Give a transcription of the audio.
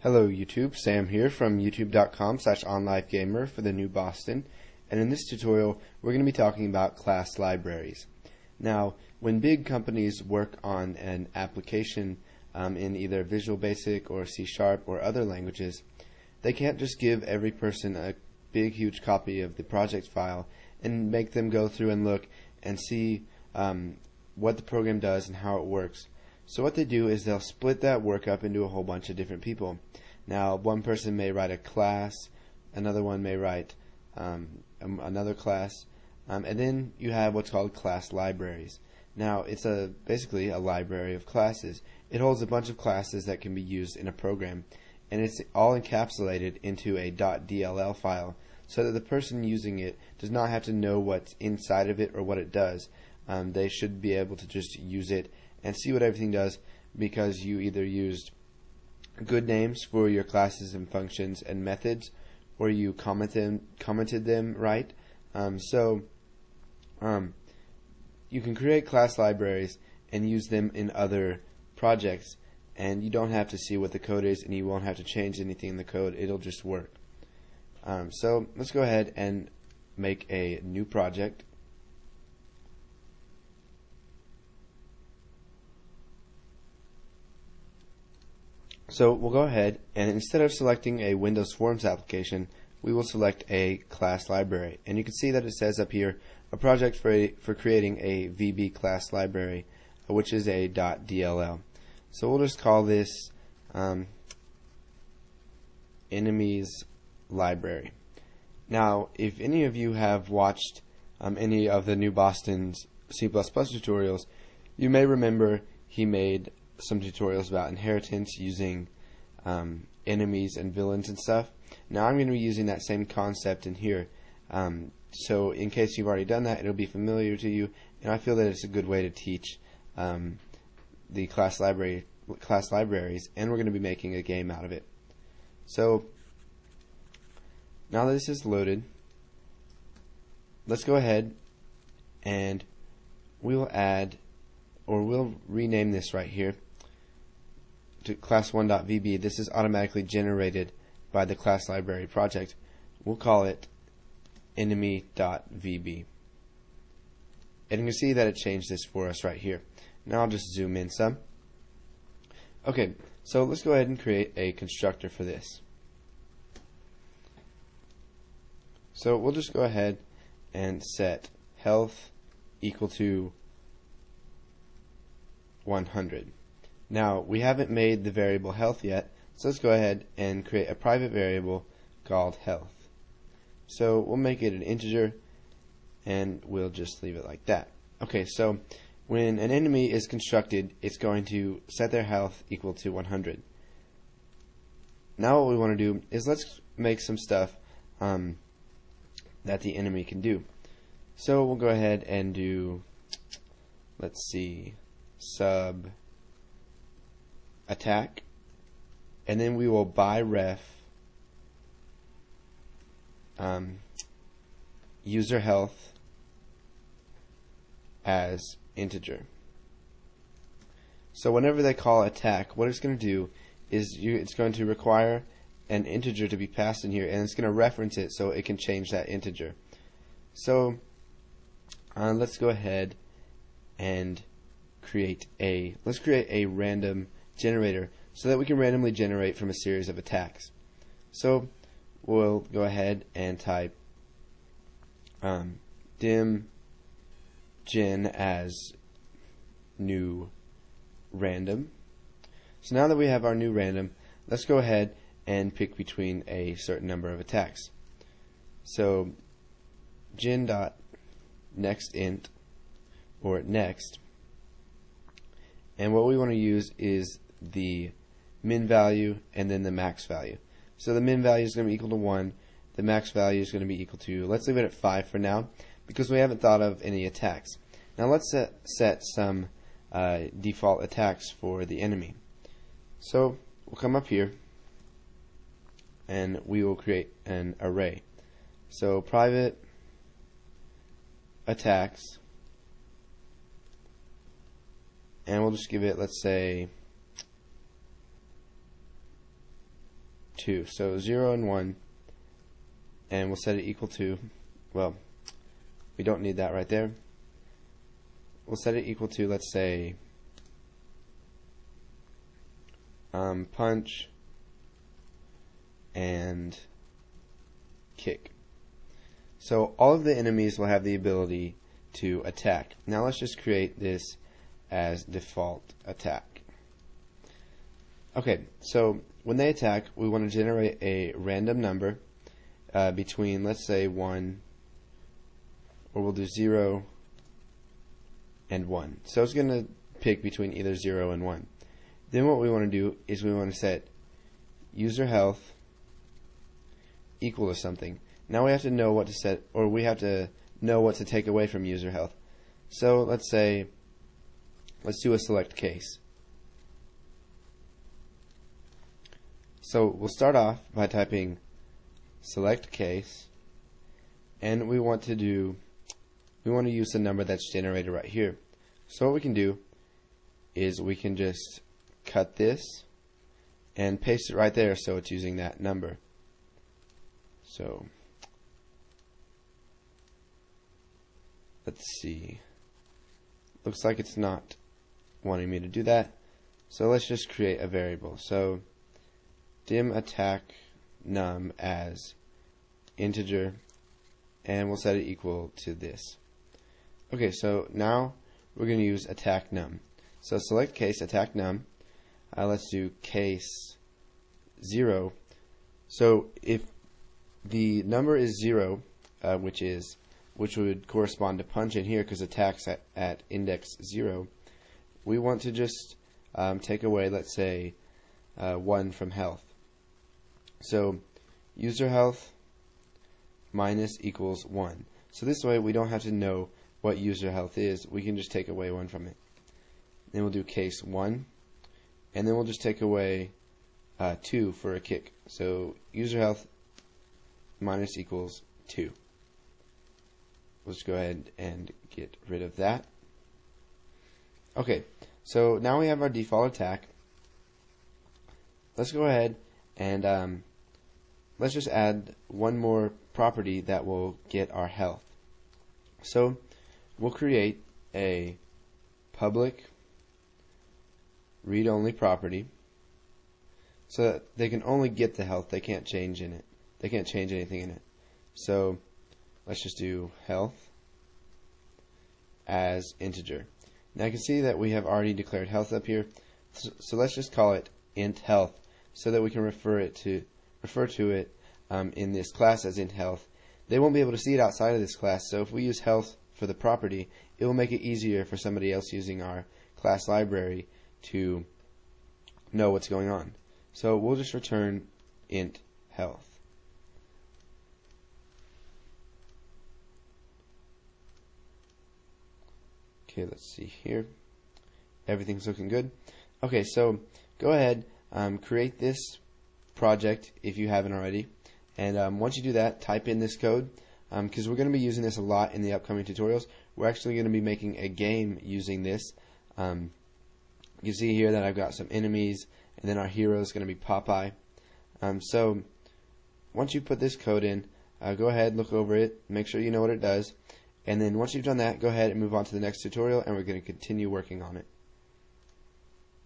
Hello YouTube, Sam here from youtube.com/onlivegamer for the new Boston, and in this tutorial we're going to be talking about class libraries. Now, when big companies work on an application in either Visual Basic or C# or other languages, they can't just give every person a big huge copy of the project file and make them go through and look and see what the program does and how it works. So what they do is they'll split that work up into a whole bunch of different people. Now, one person may write a class, another one may write another class, and then you have what's called class libraries. Now, it's basically a library of classes. It holds a bunch of classes that can be used in a program, and it's all encapsulated into a .dll file so that the person using it does not have to know what's inside of it or what it does. They should be able to just use it and see what everything does, because you either used good names for your classes and functions and methods, or you commented them right. You can create class libraries and use them in other projects, and you don't have to see what the code is, and you won't have to change anything in the code. It'll just work. So let's go ahead and make a new project. So we'll go ahead, and instead of selecting a Windows Forms application, we will select a class library. And you can see that it says up here, a project for creating a VB class library, which is a .dll. So we'll just call this enemies library. Now, if any of you have watched any of the new Boston's C++ tutorials, you may remember he made some tutorials about inheritance using enemies and villains and stuff. Now I'm going to be using that same concept in here. So in case you've already done that, it'll be familiar to you, and I feel that it's a good way to teach the class libraries, and we're going to be making a game out of it. So now that this is loaded, let's go ahead and we'll add, or we'll rename this right here to class1.vb. This is automatically generated by the class library project. We'll call it enemy.vb. And you can see that it changed this for us right here. Now I'll just zoom in some. Okay, so let's go ahead and create a constructor for this. So we'll just go ahead and set health equal to 100. Now, we haven't made the variable health yet, so let's go ahead and create a private variable called health. So we'll make it an integer, and we'll just leave it like that. Okay, so when an enemy is constructed, it's going to set their health equal to 100. Now what we want to do is let's make some stuff that the enemy can do. So we'll go ahead and do, let's see, sub attack, and then we will by ref user health as integer. So whenever they call attack, what it's going to do is it's going to require an integer to be passed in here, and it's going to reference it so it can change that integer. So let's go ahead and create a random generator so that we can randomly generate from a series of attacks. So we'll go ahead and type dim gen as new random. So now that we have our new random, let's go ahead and pick between a certain number of attacks. So gen.nextInt, or next, and what we want to use is the min value and then the max value. So the min value is going to be equal to 1, the max value is going to be equal to, let's leave it at 5 for now, because we haven't thought of any attacks. Now let's set some default attacks for the enemy. So we'll come up here and we will create an array. So private attacks, and we'll just give it, let's say, 2. So 0 and 1, and we'll set it equal to, well, we don't need that right there. We'll set it equal to, let's say, punch and kick. So all of the enemies will have the ability to attack. Now let's just create this as default attack. Okay, so when they attack, we want to generate a random number between, let's say, 1, or we'll do 0 and 1. So it's going to pick between either 0 and 1. Then what we want to do is we want to set user health equal to something. Now we have to know what to set, or we have to know what to take away from user health. So let's say, let's do a select case. So we'll start off by typing select case, and we want to use the number that's generated right here. So what we can do is we can just cut this and paste it right there so it's using that number. So let's see, looks like it's not wanting me to do that, so let's just create a variable. So dim attack num as integer, and we'll set it equal to this. Okay, so now we're going to use attack num. So select case attack num. Let's do case 0. So if the number is 0, which would correspond to punch in here because attacks at index 0, we want to just take away, let's say, 1 from health. So user health minus equals 1. So this way we don't have to know what user health is. We can just take away 1 from it. Then we'll do case 1, and then we'll just take away 2 for a kick. So user health minus equals 2. Let's go ahead and get rid of that. Okay, so now we have our default attack. Let's go ahead and let's just add one more property that will get our health. So we'll create a public read-only property so that they can only get the health. They can't change in it. They can't change anything in it. So let's just do health as integer. Now I can see that we have already declared health up here. So let's just call it int health so that we can refer to it in this class as int health. They won't be able to see it outside of this class, so if we use health for the property, it will make it easier for somebody else using our class library to know what's going on. So we'll just return int health. Okay, let's see here. Everything's looking good. Okay, so go ahead, create this project if you haven't already. And once you do that, type in this code because we're going to be using this a lot in the upcoming tutorials. We're actually going to be making a game using this. You see here that I've got some enemies, and then our hero is going to be Popeye. So once you put this code in, go ahead, look over it, make sure you know what it does. And then once you've done that, go ahead and move on to the next tutorial, and we're going to continue working on it.